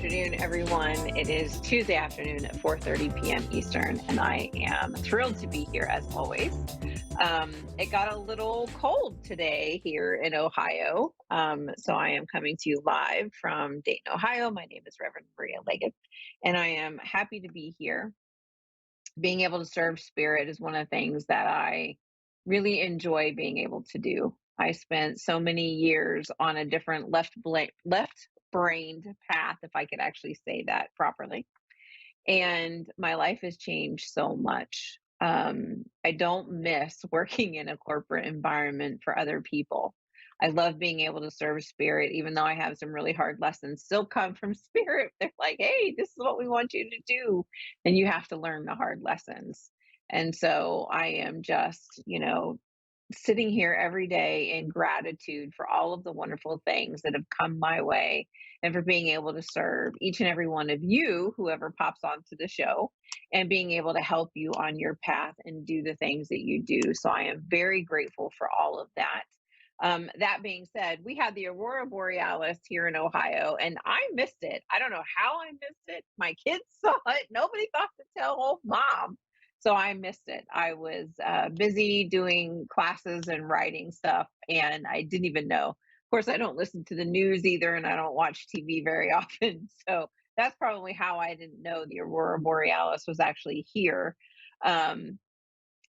afternoon, everyone. It is Tuesday afternoon at 4:30 p.m. Eastern, and I am thrilled to be here as always. It got a little cold today here in Ohio, so I am coming to you live from Dayton, Ohio. My name is Reverend Maria Leggett, and I am happy to be here. Being able to serve spirit is one of the things that I really enjoy being able to do. I spent so many years on a different left brained path, if I could actually say that properly. And my life has changed so much. I don't miss working in a corporate environment for other people. I love being able to serve spirit, even though I have some really hard lessons still come from spirit. They're like, hey, this is what we want you to do. And you have to learn the hard lessons. And so I am just, sitting here every day in gratitude for all of the wonderful things that have come my way and for being able to serve each and every one of you, whoever pops onto the show, and being able to help you on your path and do the things that you do. So I am very grateful for all of that. That being said, we had the Aurora Borealis here in Ohio, and I missed it. I don't know how I missed it. My kids saw it. Nobody thought to tell old mom. So I missed it. I was busy doing classes and writing stuff, and I didn't even know. Of course, I don't listen to the news either, and I don't watch TV very often. So that's probably how I didn't know the Aurora Borealis was actually here. Um,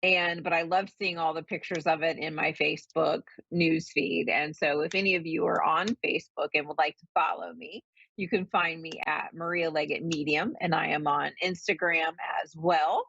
but I love seeing all the pictures of it in my Facebook news feed. And so if any of you are on Facebook and would like to follow me, you can find me at Maria Leggett Medium, and I am on Instagram as well.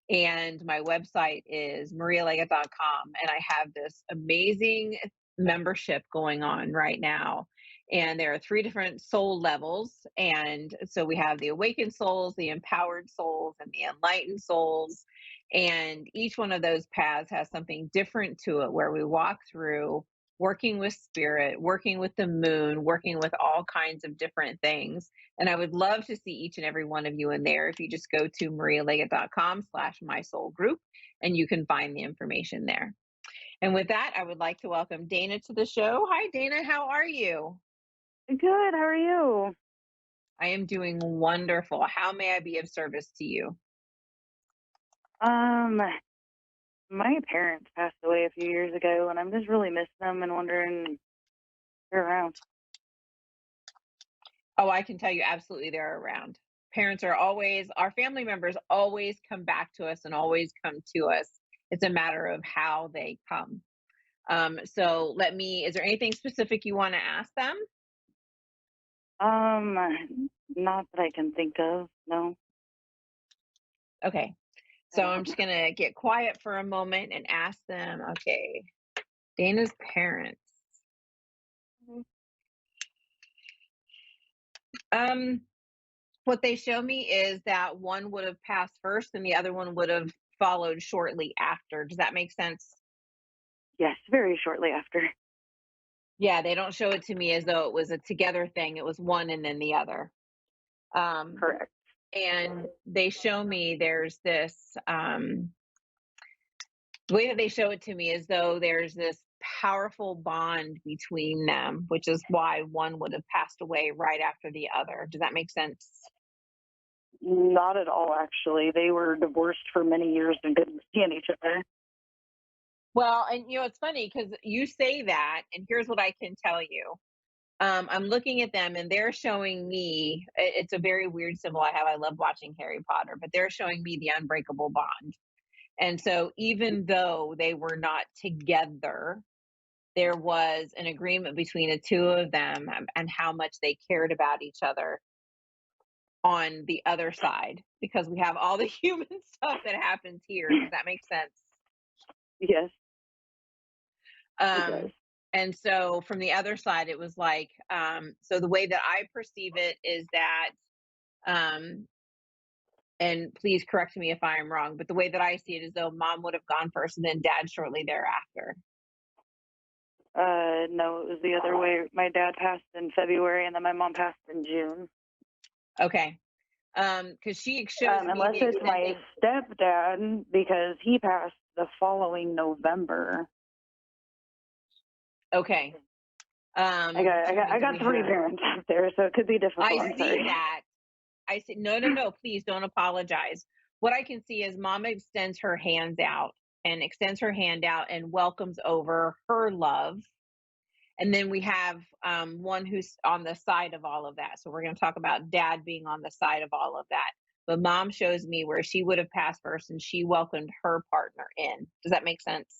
And my website is marialeggett.com. And I have this amazing membership going on right now. And there are three different soul levels. And so we have the awakened souls, the empowered souls, and the enlightened souls. And each one of those paths has something different to it where we walk through working with spirit, working with the moon, working with all kinds of different things. And I would love to see each and every one of you in there. If you just go to marialeggett.com/my soul group, and you can find the information there. And with that, I would like to welcome Dana to the show. Hi, Dana. How are you? Good. How are you? I am doing wonderful. How may I be of service to you? Um, my parents passed away a few years ago, and I'm just really missing them and wondering if they're around. Oh, I can tell you absolutely they're around. Parents are always, our family members always come back to us and always come to us. It's a matter of how they come. Is there anything specific you want to ask them? Um, Not that I can think of. No. Okay. So I'm just going to get quiet for a moment and ask them, okay, Dana's parents. Um, what they show me is that one would have passed first and the other one would have followed shortly after. Does that make sense? Yes, very shortly after. Yeah, they don't show it to me as though it was a together thing. It was one and then the other. Um, Correct. and they show me there's this the way that they show it to me is though there's this powerful bond between them, which is why one would have passed away right after the other. Does that make sense? Not at all, actually. They were divorced for many years and didn't see each other. Well, and it's funny because you say that, and here's what I can tell you. I'm looking at them and they're showing me, it's a very weird symbol I have. I love watching Harry Potter, but they're showing me the unbreakable bond. And so even though they were not together, there was an agreement between the two of them and how much they cared about each other on the other side because we have all the human stuff that happens here. Does that make sense? Yes, it does. Um, and so from the other side, it was like, so the way that I perceive it is that, um, and please correct me if I am wrong, but the way that I see it is though mom would have gone first and then dad shortly thereafter. No, it was the other way. My dad passed in February, and then my mom passed in June. Okay. Because she shows me Unless the it's my extended. stepdad, because he passed the following November. Okay. I do got we 3 have? parents out there, so it could be I difficult. I'm see sorry. that. I see. No, no, no. Please don't apologize. What I can see is mom extends her hands out and extends her hand out and welcomes over her love. And then we have one who's on the side of all of that. So we're going to talk about dad being on the side of all of that. But mom shows me where she would have passed first and she welcomed her partner in. Does that make sense?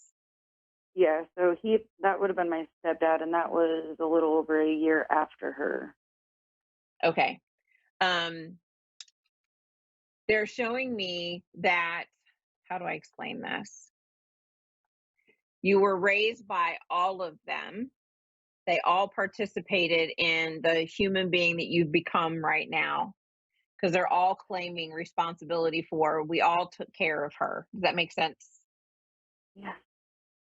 Yeah, so that would have been my stepdad, and that was a little over a year after her. Okay. Um, they're showing me that, how do I explain this? You were raised by all of them. They all participated in the human being that you've become right now because they're all claiming responsibility for, we all took care of her. Does that make sense? Yeah.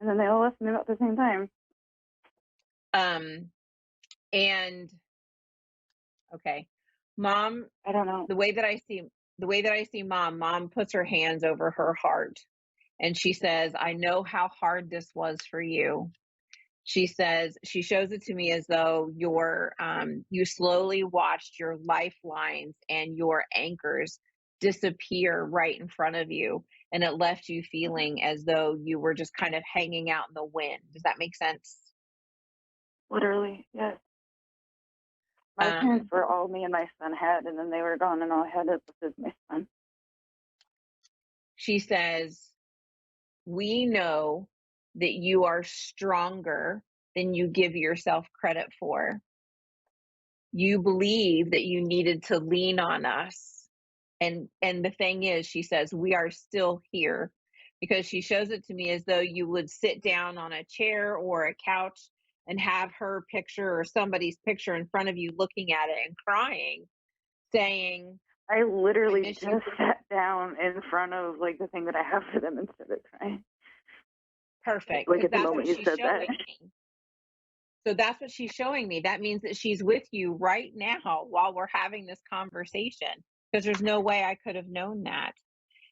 And then they all left me about the same time. Um, and okay, mom, I don't know. the way that I see the way that I see mom puts her hands over her heart and she says, I know how hard this was for you. She says, she shows it to me as though you slowly watched your lifelines and your anchors disappear right in front of you. And it left you feeling as though you were just kind of hanging out in the wind. Does that make sense? Literally, yes. My parents Um, were all me and my son had, and then they were gone, and all I had was my son. she says, we know that you are stronger than you give yourself credit for. You believe that you needed to lean on us. And the thing is, she says, we are still here because she shows it to me as though you would sit down on a chair or a couch and have her picture or somebody's picture in front of you looking at it and crying, saying, I I literally miss you. just sat down in front of like the thing that I have for them and started crying. Perfect, Like because at the that's what moment you she's said that. showing me. So that's what she's showing me. That means that she's with you right now while we're having this conversation, because there's no way I could have known that.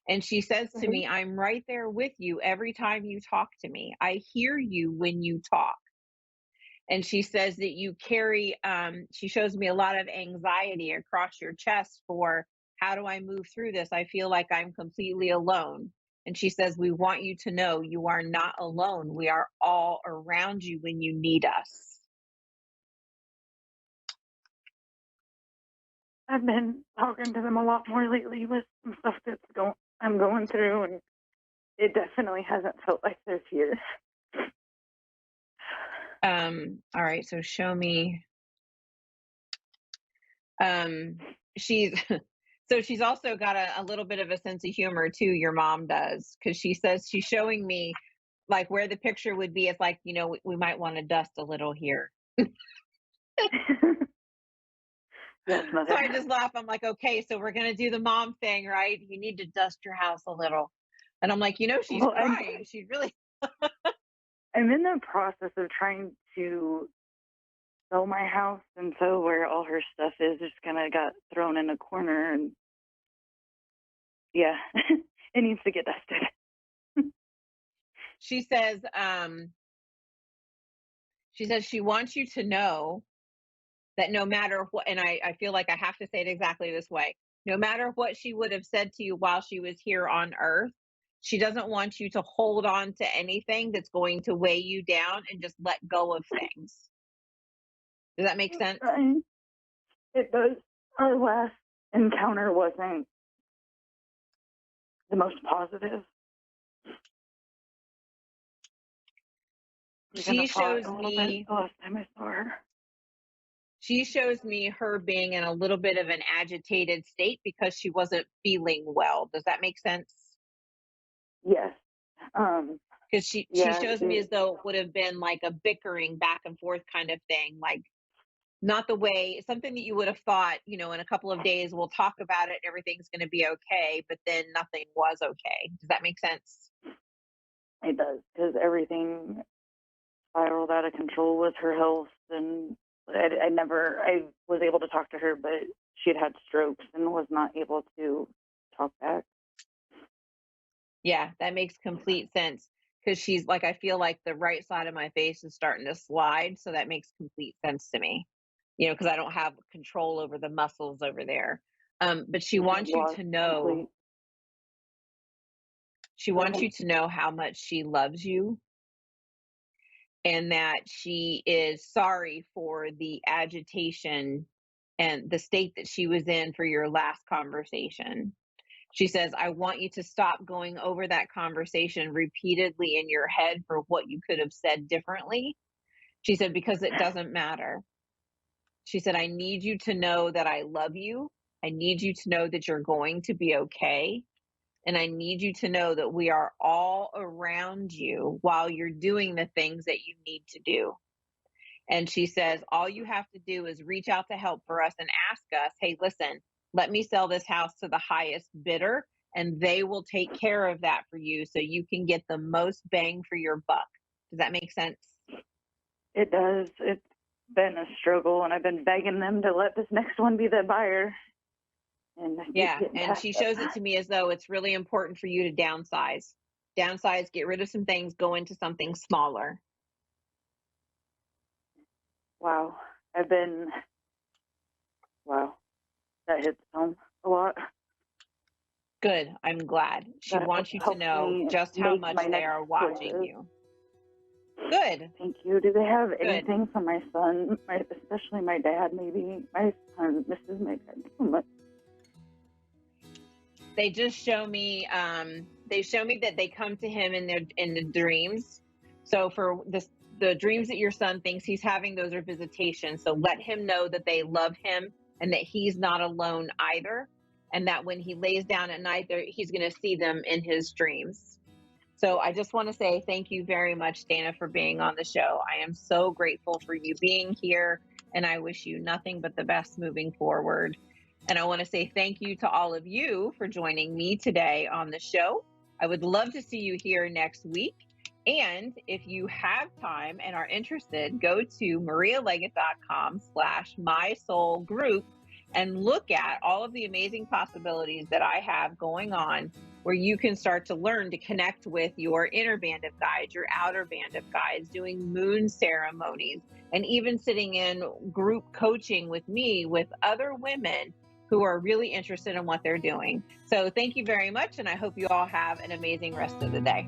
And she says to Right? me, I'm right there with you every time you talk to me. I hear you when you talk. And she says that you carry, she shows me a lot of anxiety across your chest for, how do I move through this? I feel like I'm completely alone. And she says, we want you to know you are not alone. We are all around you when you need us. I've been talking to them a lot more lately with some stuff I'm going through, and it definitely hasn't felt like they're here. All right, so show me. Um, she's so she's also got a little bit of a sense of humor too, your mom does, because she says she's showing me like where the picture would be. It's like, we might want to dust a little here. Yes, So mother. I just laugh. I'm like, okay, so we're gonna do the mom thing, right? You need to dust your house a little. And I'm like, she's Well, crying. She really. I'm in the process of trying to sell my house, and so where all her stuff is just kind of got thrown in a corner, and yeah, it needs to get dusted. She says, she wants you to know that no matter what, and I feel like I have to say it exactly this way, no matter what she would have said to you while she was here on earth, she doesn't want you to hold on to anything that's going to weigh you down and just let go of things. Does that make sense? Trying. It does. Our last encounter wasn't the most positive. We kind of She fought shows a little bit me the last time I saw her. she shows me her being in a little bit of an agitated state because she wasn't feeling well. Does that make sense? Yes. Um. Because she Yeah. shows me as though it would have been like a bickering back and forth kind of thing, like not the way, something that you would have thought, in a couple of days we'll talk about it, everything's going to be okay, but then nothing was okay. Does that make sense? It does, because everything spiraled out of control with her health, and I was able to talk to her, but she had strokes and was not able to talk back. Yeah, that makes complete sense. because she's like, I feel like the right side of my face is starting to slide. So that makes complete sense to me, because I don't have control over the muscles over there. But I have lost complete. she Go wants ahead. you to know how much she loves you and that she is sorry for the agitation and the state that she was in for your last conversation. She says, I want you to stop going over that conversation repeatedly in your head for what you could have said differently. She said, because it doesn't matter. She said, I need you to know that I love you. I need you to know that you're going to be okay. And I need you to know that we are all around you while you're doing the things that you need to do. And she says, all you have to do is reach out to help for us and ask us, hey, listen, let me sell this house to the highest bidder, and they will take care of that for you so you can get the most bang for your buck. Does that make sense? It does. It's been a struggle, and I've been begging them to let this next one be the buyer. And I keep Yeah. getting And past she that. shows it to me as though it's really important for you to downsize. Downsize, get rid of some things, go into something smaller. Wow. I've been, wow, that hits home a lot. Good. I'm glad. She That wants you to helps know me just how make much my they next are watching choices. you. Good. Thank you. Do they have Good. anything for my son, especially my dad? Maybe my son misses my dad so much. They just show me that they come to him in the dreams. So for this, the dreams that your son thinks he's having, those are visitations. So let him know that they love him and that he's not alone either, and that when he lays down at night, he's going to see them in his dreams. So I just want to say thank you very much, Dana, for being on the show. I am so grateful for you being here, and I wish you nothing but the best moving forward. And I want to say thank you to all of you for joining me today on the show. I would love to see you here next week. And if you have time and are interested, go to marialeggett.com/mysoulgroup and look at all of the amazing possibilities that I have going on, where you can start to learn to connect with your inner band of guides, your outer band of guides, doing moon ceremonies, and even sitting in group coaching with me with other women who are really interested in what they're doing. So thank you very much, and I hope you all have an amazing rest of the day.